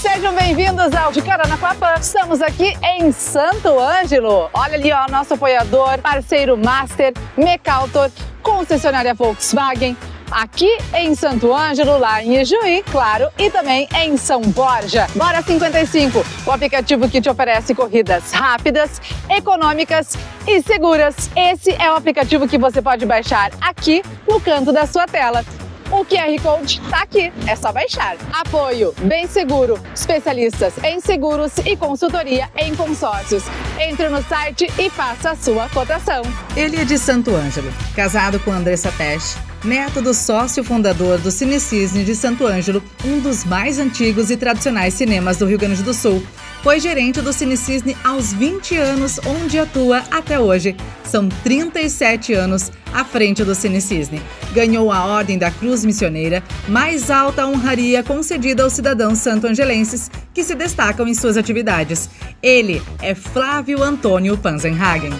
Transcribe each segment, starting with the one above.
Sejam bem-vindos ao De Carona com a Pan. Estamos aqui em Santo Ângelo. Olha ali, ó, nosso apoiador, parceiro Master, Mecautor, concessionária Volkswagen, aqui em Santo Ângelo, lá em Ijuí, claro, e também em São Borja. Bora 55, o aplicativo que te oferece corridas rápidas, econômicas e seguras. Esse é o aplicativo que você pode baixar aqui no canto da sua tela. O QR Code está aqui, é só baixar. Apoio Bem Seguro, especialistas em seguros e consultoria em consórcios. Entre no site e faça a sua cotação. Ele é de Santo Ângelo, casado com Andressa Tesch, neto do sócio fundador do Cine Cisne de Santo Ângelo, um dos mais antigos e tradicionais cinemas do Rio Grande do Sul. Foi gerente do Cine Cisne aos 20 anos, onde atua até hoje. São 37 anos à frente do Cine Cisne. Ganhou a Ordem da Cruz Missioneira, mais alta honraria concedida aos cidadãos santo-angelenses que se destacam em suas atividades. Ele é Flávio Antônio Panzenhagen.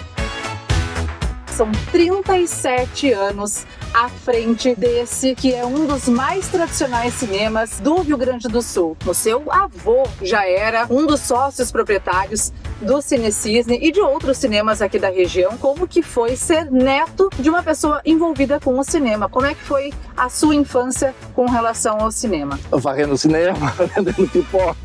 São 37 anos à frente desse que é um dos mais tradicionais cinemas do Rio Grande do Sul. O seu avô já era um dos sócios proprietários do Cine Cisne e de outros cinemas aqui da região. Como que foi ser neto de uma pessoa envolvida com o cinema? Como é que foi a sua infância com relação ao cinema? Varrendo cinema, vendendo pipoca.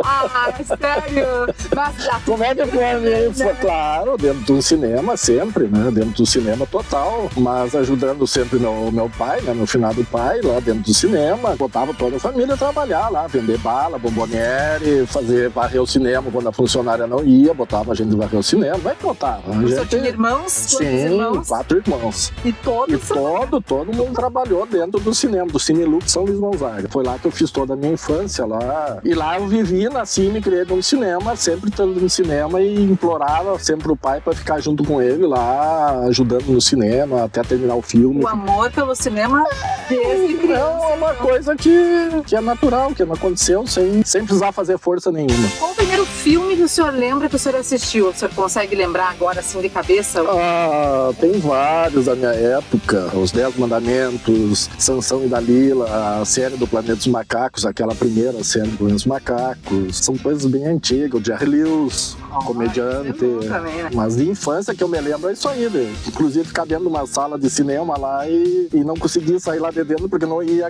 Ah, sério? Mas como é que foi a minha infância? Claro, dentro do cinema sempre, né? Dentro do cinema total, mas ajudando sempre meu pai, né? Meu finado pai, lá dentro do cinema. Botava toda a família a trabalhar lá, vender bala, bomboniere, varrer o cinema quando a funcionária não ia, botava a gente varrer o cinema, vai que botava. Você tinha irmãos? Sim, irmãos? 4 irmãos. E todo mundo trabalhou dentro do cinema, do Cine Lux São Luís Gonzaga. Foi lá que eu fiz toda a minha infância lá. E lá eu vivi, nasci e me criei no cinema, sempre estando no cinema e implorava sempre o pai para ficar junto com ele lá, ajudando no cinema, até terminar o filme. O amor pelo cinema desde criança. É uma coisa que é natural, que não aconteceu sem precisar fazer força nenhuma. Qual o primeiro filme que o senhor lembra que o senhor assistiu? O senhor consegue lembrar agora, assim, de cabeça? Tem vários da minha época. Os 10 Mandamentos, Sansão e Dalila, a série do Planeta dos Macacos, aquela primeira série do Planeta dos Macacos. São coisas bem antigas. O Jerry Lewis, comediante. Também, né? Mas de infância que eu me lembro é isso aí, né? Inclusive ficar dentro de uma sala de cinema lá e não consegui sair lá de dentro porque não ia,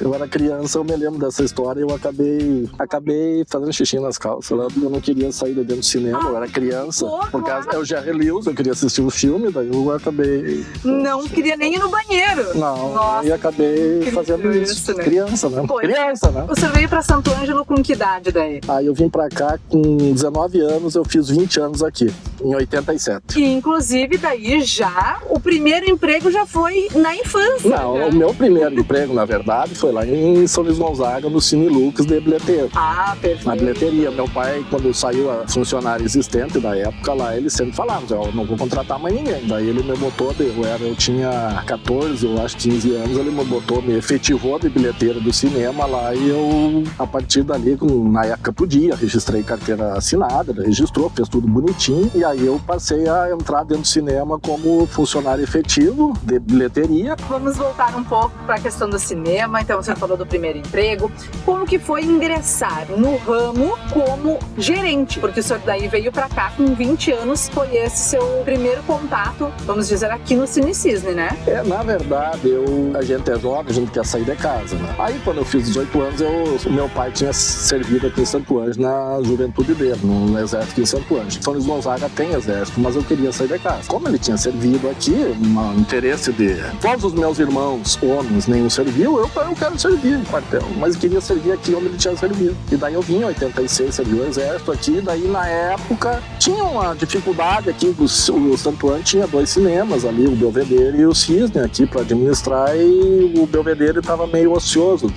eu era criança, eu me lembro dessa história, eu acabei fazendo xixi nas calças lá, porque eu não queria sair de dentro do cinema, eu era criança, por causa eu já Lewis, eu queria assistir o filme, daí eu acabei... Não queria nem ir no banheiro. Não, nossa, e acabei fazendo isso, né? Criança, né? Criança, né? O senhor veio pra Santo Ângelo com que idade daí? Aí eu vim pra cá com 19 anos, eu fiz 20 anos aqui, em 87. E inclusive daí já, o primeiro emprego já foi na infância. Não, o meu primeiro emprego, na verdade, foi lá em São Luís Gonzaga, no Cine Lux de bilheteiro. Ah, perfeito. Na bilheteria. Meu pai, quando saiu a funcionária existente da época lá, ele sempre falava, eu não vou contratar mais ninguém. Daí ele me botou, eu tinha 14, eu acho 15 anos, ele me botou, me efetivou de bilheteiro do cinema lá e eu, a partir dali, na época podia, registrei carteira assinada, ele registrou, fez tudo bonitinho e aí eu passei a entrar dentro do cinema como funcionário efetivo de bilheteria. Vamos voltar um pouco para a questão do cinema. Então você falou do primeiro emprego. Como que foi ingressar no ramo como gerente? Porque o senhor daí veio para cá com 20 anos, foi esse seu primeiro contato, vamos dizer, aqui no Cine Cisne, né? Na verdade, a gente é jovem, a gente quer sair de casa, né? Aí quando eu fiz 18 anos, meu pai tinha servido aqui em Santo Ângelo na juventude dele, no exército em Santo Ângelo. São Luís Gonzaga tem exército, mas eu queria sair de casa. Como ele tinha servido aqui, um interesse de todos os meus irmãos homens, nenhum serviu, eu quero servir no quartel, mas queria servir aqui onde ele tinha servido. E daí eu vim em 86, servi o exército aqui, daí na época tinha uma dificuldade aqui, o Santo Ângelo tinha 2 cinemas ali, o Belvedere e o Cisne aqui para administrar, e o Belvedere estava meio ocioso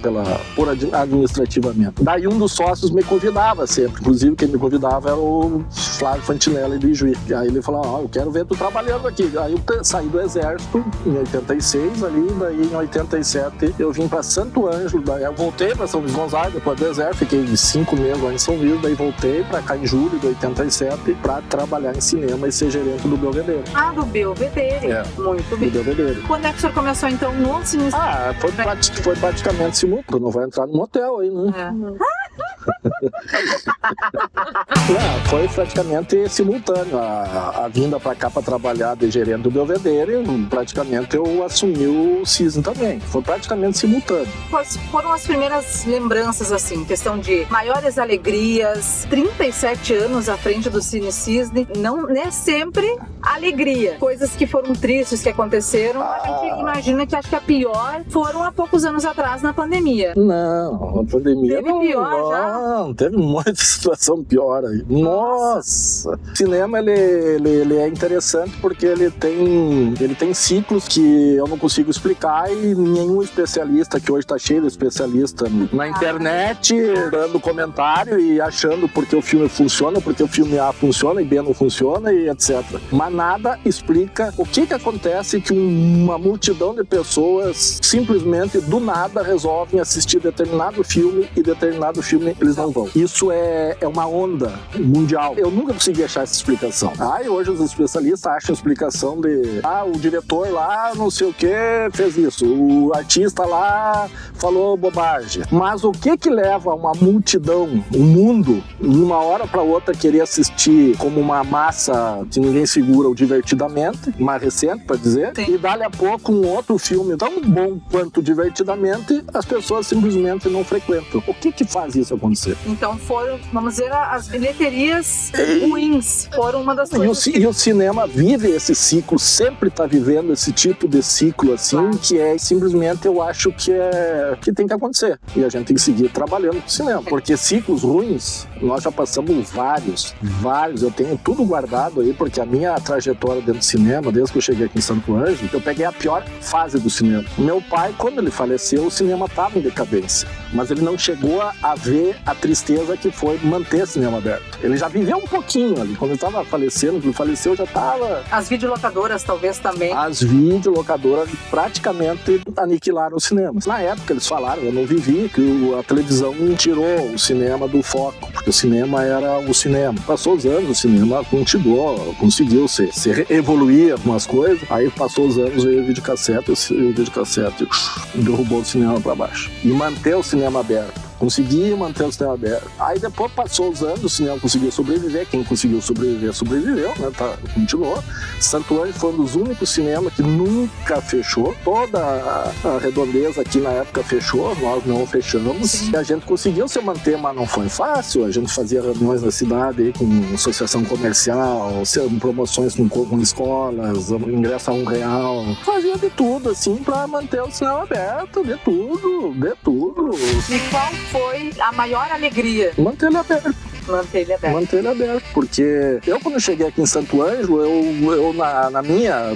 administrativamente. Daí um dos sócios me convidava sempre, inclusive quem me convidava era o Flávio Fantinelli de Ijuí. E aí ele falou, eu quero ver tu trabalhando aqui. Aí eu saí do exército em 86 ali, daí em 87 eu vim para Santo Ângelo, daí eu voltei para São Luís Gonzaga depois do exército, fiquei 5 meses lá em São Luís, daí voltei para cá em julho de 87 para trabalhar em cinema e ser gerente do Belvedere. Ah, do Belvedere. Muito bem. Do Belvedere. Quando é que o senhor começou então no Cine Cisne? Foi praticamente simultâneo, não vai entrar no motel aí, né? Não, foi praticamente simultâneo. A vinda pra cá pra trabalhar de gerente do Belvedere, praticamente eu assumi o Cisne também. Foi praticamente simultâneo. Quais foram as primeiras lembranças, assim, questão de maiores alegrias? 37 anos à frente do Cine Cisne, não é sempre alegria. Coisas que foram tristes que aconteceram, a gente imagina que acho que a pior foram há poucos anos atrás na pandemia. Não, a pandemia teve pior já? Não, teve muita situação pior aí. Nossa! O cinema, ele é interessante porque ele tem ciclos que eu não consigo explicar e nenhum especialista, que hoje está cheio de especialista na internet, dando comentário e achando porque o filme funciona, porque o filme A funciona e B não funciona e etc. Mas nada explica o que acontece que uma multidão de pessoas simplesmente do nada resolvem assistir determinado filme e determinado filme eles não vão. Isso é uma onda mundial. Eu nunca consegui achar essa explicação. E hoje os especialistas acham explicação de o diretor lá não sei o que fez isso, o artista lá falou bobagem. Mas o que leva uma multidão, um mundo, de uma hora para outra querer assistir como uma massa que ninguém segura o Divertidamente, mais recente para dizer, sim, e dali a pouco um outro filme tão bom quanto Divertidamente, as pessoas simplesmente não frequentam. O que faz isso acontecer? Então foram, vamos dizer, as bilheterias ruins foram uma das coisas. E o cinema vive esse ciclo, sempre está vivendo esse tipo de ciclo assim, que é simplesmente, eu acho que tem que acontecer. E a gente tem que seguir trabalhando com o cinema. Porque ciclos ruins, nós já passamos vários. Eu tenho tudo guardado aí, porque a minha trajetória dentro do cinema, desde que eu cheguei aqui em Santo Ângelo, eu peguei a pior fase do cinema. Meu pai, quando ele faleceu, o cinema estava em decadência. Mas ele não chegou a ver a tristeza que foi manter o cinema aberto. Ele já viveu um pouquinho ali. Quando ele estava falecendo, ele faleceu, já estava... As videolocadoras talvez também. As videolocadoras praticamente aniquilaram os cinemas. Na época eles falaram, eu não vivi, que a televisão tirou o cinema do foco, porque o cinema era o cinema. Passou os anos, o cinema continuou, conseguiu se evoluir algumas coisas, aí passou os anos, veio o videocassete, e o videocassete derrubou o cinema para baixo. E manter o cinema aberto. Consegui manter o cinema aberto. Aí depois passou os anos, o cinema conseguiu sobreviver. Quem conseguiu sobreviver, sobreviveu, né? Continuou. Santo Ângelo foi um dos únicos cinemas que nunca fechou. Toda a redondeza aqui na época fechou, nós não fechamos. Sim. E a gente conseguiu se manter, mas não foi fácil. A gente fazia reuniões na cidade aí, com associação comercial, promoções com escolas, ingresso a R$1. Fazia de tudo, assim, pra manter o cinema aberto, de tudo. E qual foi a maior alegria? Manter ele aberto. Manter ele aberto, porque eu quando cheguei aqui em Santo Ângelo, eu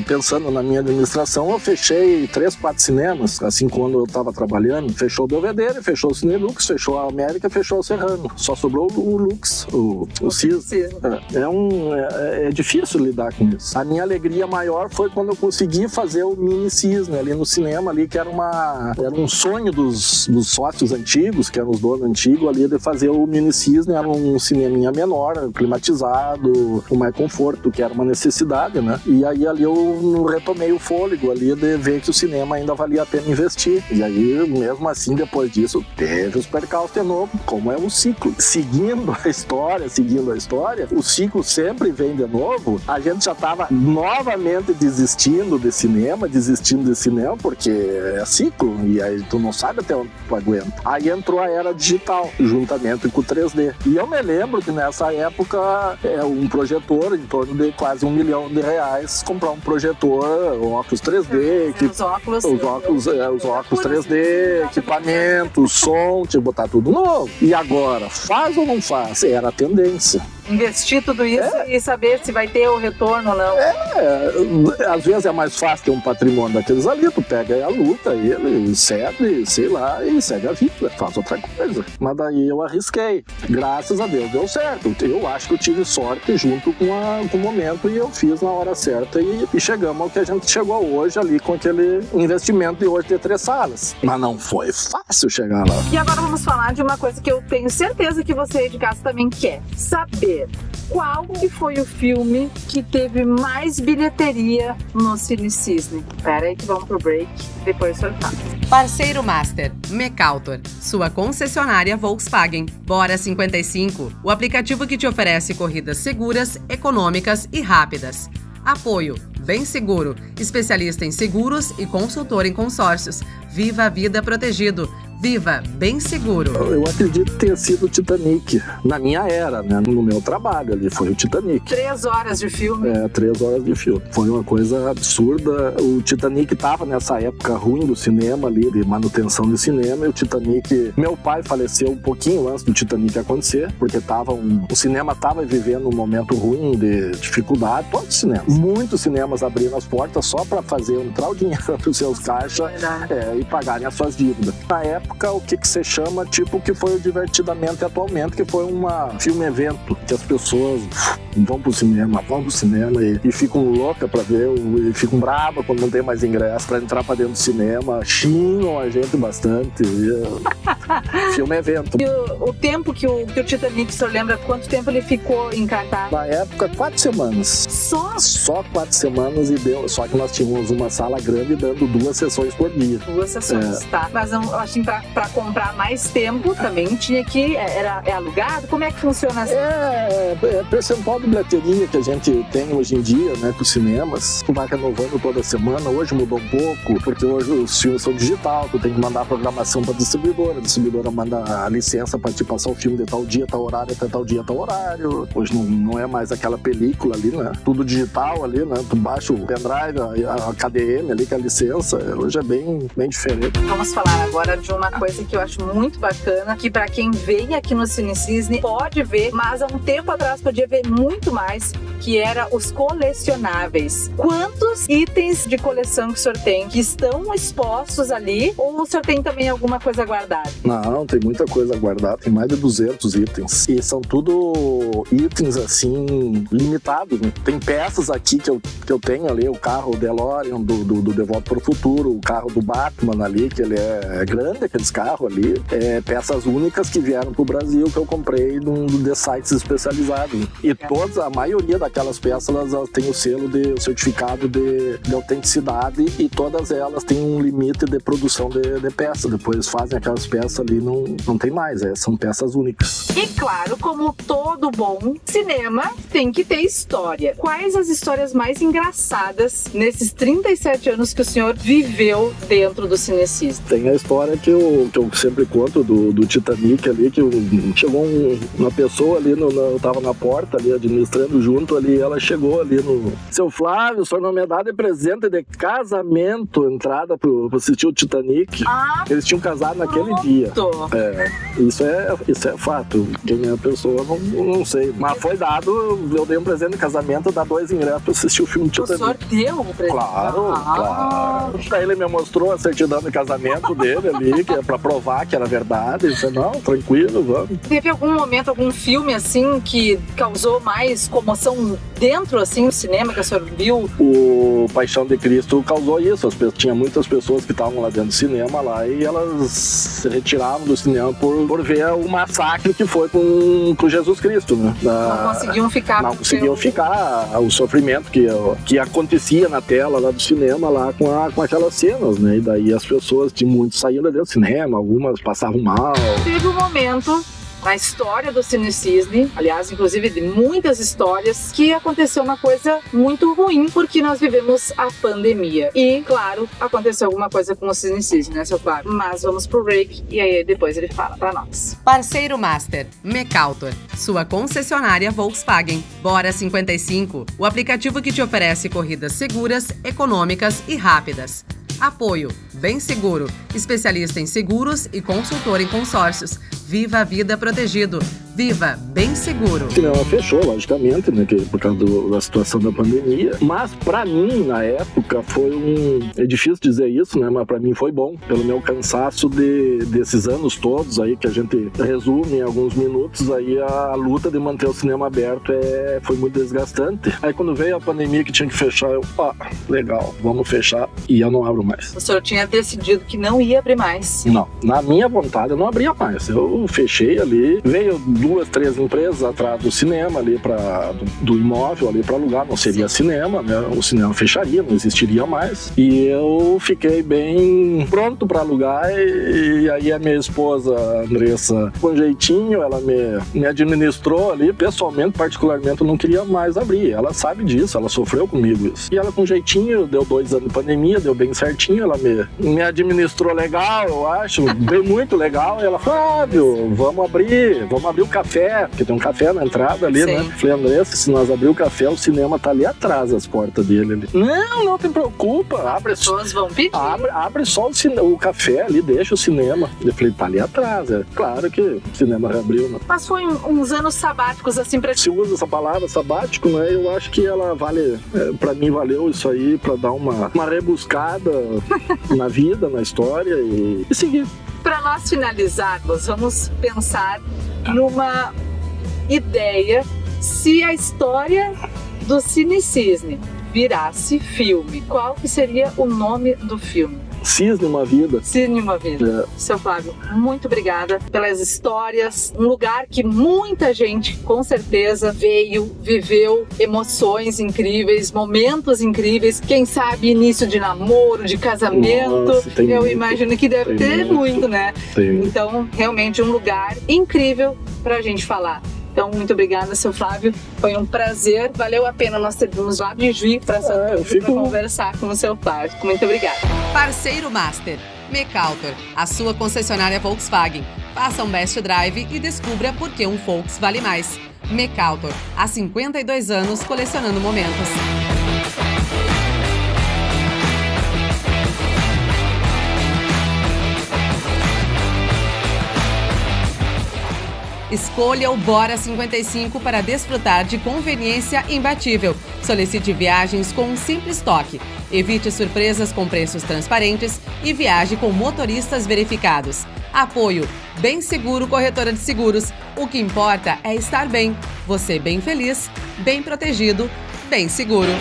pensando na minha administração, eu fechei 3, 4 cinemas, assim quando eu estava trabalhando, fechou o Belvedere, fechou o Cinelux, fechou a América, fechou o Serrano, só sobrou o Lux, o Cisne. É difícil lidar com isso. A minha alegria maior foi quando eu consegui fazer o Mini Cisne ali no cinema, ali, que era um sonho dos sócios antigos, que eram os donos antigos ali, de fazer o Mini Cisne, era um cineminha menor, climatizado, com mais conforto, que era uma necessidade, né? E aí ali eu retomei o fôlego ali de ver que o cinema ainda valia a pena investir. E aí, mesmo assim, depois disso, teve os percalços de novo, como é um ciclo. Seguindo a história, o ciclo sempre vem de novo. A gente já estava novamente desistindo de cinema, porque é ciclo, e aí tu não sabe até onde tu aguenta. Aí entrou a era digital, juntamente com o 3D. E eu me lembro que nessa época um projetor em torno de quase R$1 milhão, comprar um projetor, óculos 3D, os óculos 3D, equipamento, som, tinha que botar tudo novo. E agora, faz ou não faz? Era a tendência. Investir tudo isso e saber se vai ter o retorno ou não. Às vezes é mais fácil ter um patrimônio daqueles ali, tu pega a luta, ele cede, sei lá, e segue a vida, faz outra coisa. Mas daí eu arrisquei. Graças a Deus deu certo. Eu acho que eu tive sorte junto com o momento e eu fiz na hora certa e chegamos ao que a gente chegou hoje ali com aquele investimento de hoje de 3 salas. Mas não foi fácil chegar lá. E agora vamos falar de uma coisa que eu tenho certeza que você de casa também quer saber. Qual que foi o filme que teve mais bilheteria no Cine Cisne? Espera aí que vamos pro break, depois eu falo. Parceiro Master, Mecautor, sua concessionária Volkswagen. Bora 55, o aplicativo que te oferece corridas seguras, econômicas e rápidas. Apoio, Bem Seguro, especialista em seguros e consultor em consórcios. Viva a vida protegido. Viva Bem Seguro. Eu acredito ter sido o Titanic na minha era, né? No meu trabalho ali, foi o Titanic. 3 horas de filme. 3 horas de filme. Foi uma coisa absurda. O Titanic tava nessa época ruim do cinema ali, de manutenção do cinema, e o Titanic... Meu pai faleceu um pouquinho antes do Titanic acontecer, porque o cinema tava vivendo um momento ruim de dificuldade. Todos os cinemas. Muitos cinemas abriram as portas só para fazer entrar o dinheiro dos seus caixas e pagarem as suas dívidas. Na época, o que você chama, tipo, que foi o Divertidamente atualmente, que foi uma filme-evento, que as pessoas vão pro cinema e ficam loucas pra ver, e ficam bravas quando não tem mais ingresso pra entrar pra dentro do cinema, xingam a gente bastante. Filme-evento. E o tempo que o Titanic, o senhor lembra quanto tempo ele ficou em cartaz? Na época, 4 semanas. Só 4 semanas e deu. Só que nós tínhamos uma sala grande dando 2 sessões por dia. 2 sessões, tá. Mas eu acho que pra comprar mais tempo também tinha que... É alugado? Como é que funciona assim? É percentual de bilheteria que a gente tem hoje em dia, né, com os cinemas. Tu vai renovando toda semana. Hoje mudou um pouco, porque hoje os filmes são digital, tu tem que mandar a programação pra distribuidora. A distribuidora manda a licença pra te passar o filme de tal dia, tal horário, até tal dia, tal horário. Hoje não é mais aquela película ali, né? Tudo digital ali, né? Tu baixa o pendrive, a KDM ali, que é a licença. Hoje é bem diferente. Vamos falar agora de uma coisa que eu acho muito bacana, que pra quem vem aqui no Cine Cisne pode ver, mas há um tempo atrás podia ver muito mais, que era os colecionáveis. Quantos itens de coleção que o senhor tem que estão expostos ali, ou o senhor tem também alguma coisa guardada? Não, tem muita coisa guardada, tem mais de 200 itens. E são tudo itens, assim, limitados, né? Tem peças aqui que eu tenho ali, o carro DeLorean do De Volta para o Futuro, o carro do Batman ali, que ele é grande, aqueles carros ali. Peças únicas que vieram pro Brasil, que eu comprei de sites especializados. E a maioria daquelas peças, elas têm o selo o certificado de autenticidade, e todas elas têm um limite de produção de peças. Depois fazem aquelas peças ali, não tem mais, são peças únicas. E claro, como todo bom cinema, tem que ter história. Quais as histórias mais engraçadas nesses 37 anos que o senhor viveu dentro do Cine Cisne? Tem a história que eu sempre conto do Titanic ali, que chegou uma pessoa ali, eu tava na porta ali, administrando junto ali, ela chegou ali no... Seu Flávio, o senhor não me dá de presente de casamento, entrada pra assistir o Titanic. Eles tinham casado naquele dia. Isso é fato. Quem é a pessoa, não sei. Mas foi dado, eu dei um presente de casamento, dá 2 ingressos pra assistir o filme do Titanic. O senhor deu um presente? Claro. Daí ele me mostrou a certidão de casamento dele ali, que é pra provar que era verdade. Eu disse, não, tranquilo, vamos. Teve algum momento, algum filme assim que causou mais comoção dentro assim do cinema que o senhor viu? O Paixão de Cristo causou isso. Tinha muitas pessoas que estavam lá dentro do cinema lá, e elas se retiravam do cinema por ver o massacre que foi com Jesus Cristo, né? Não conseguiam ficar. Não conseguiam ficar. O sofrimento que acontecia na tela lá do cinema lá com aquelas cenas, né? E daí as pessoas, muitos saíam dentro do cinema, algumas passavam mal. Teve um momento na história do Cine Cisne, aliás, inclusive de muitas histórias, que aconteceu uma coisa muito ruim, porque nós vivemos a pandemia. E, claro, aconteceu alguma coisa com o Cine Cisne, né, seu Flávio? Mas vamos pro break e aí depois ele fala pra nós. Parceiro Master, Mecautor, sua concessionária Volkswagen. Bora 55, o aplicativo que te oferece corridas seguras, econômicas e rápidas. Apoio, Bem Seguro, especialista em seguros e consultor em consórcios. Viva a vida protegido. Viva Bem Seguro. O cinema fechou, logicamente, né, por causa da situação da pandemia. Mas, pra mim, na época, foi é difícil dizer isso, né, mas pra mim foi bom. Pelo meu cansaço desses anos todos aí, que a gente resume em alguns minutos, aí a luta de manter o cinema aberto foi muito desgastante. Aí, quando veio a pandemia que tinha que fechar, legal, vamos fechar, e eu não abro mais. O senhor tinha decidido que não ia abrir mais? Não, na minha vontade eu não abria mais. Eu fechei ali, veio 2, 3 empresas atrás do cinema ali, do imóvel ali para alugar, não seria cinema, né? O cinema fecharia, não existiria mais. E eu fiquei bem pronto para alugar e aí a minha esposa, a Andressa, com jeitinho, ela me administrou ali, pessoalmente, particularmente, eu não queria mais abrir. Ela sabe disso, ela sofreu comigo isso. E ela com jeitinho, deu 2 anos de pandemia, deu bem certinho, ela me administrou legal, eu acho, bem muito legal. E ela falou, Flávio, vamos abrir o café, porque tem um café na entrada ali, né? Falei, Andressa, se nós abrir o café, o cinema tá ali atrás, as portas dele ali. Não te preocupa, abre só. As pessoas vão pedir. Abre só o café ali, deixa o cinema. Eu falei, tá ali atrás, é claro que o cinema reabriu, né? Mas foi uns anos sabáticos, assim, pra... Se usa essa palavra, sabático, né? Eu acho que ela vale, pra mim valeu isso aí, pra dar uma rebuscada na vida, na história e seguir. Para nós finalizarmos, vamos pensar numa ideia se a história do Cine Cisne virasse filme. Qual que seria o nome do filme? Cisne Uma Vida. Cisne Uma Vida. Seu Flávio, muito obrigada pelas histórias. Um lugar que muita gente, com certeza, veio, viveu emoções incríveis, momentos incríveis. Quem sabe início de namoro, de casamento. Nossa, eu imagino que deve ter muito, né? Tem. Então, realmente um lugar incrível pra gente falar. Então, muito obrigada, seu Flávio. Foi um prazer. Valeu a pena nós termos lá de Juí para conversar com o seu Flávio. Muito obrigada. Parceiro Master, Mecaltor, a sua concessionária Volkswagen. Faça um best drive e descubra por que um Volks vale mais. Mecaltor, há 52 anos colecionando momentos. Escolha o Bora 55 para desfrutar de conveniência imbatível. Solicite viagens com um simples toque. Evite surpresas com preços transparentes e viaje com motoristas verificados. Apoio Bem Seguro Corretora de Seguros. O que importa é estar bem. Você bem feliz, bem protegido, bem seguro.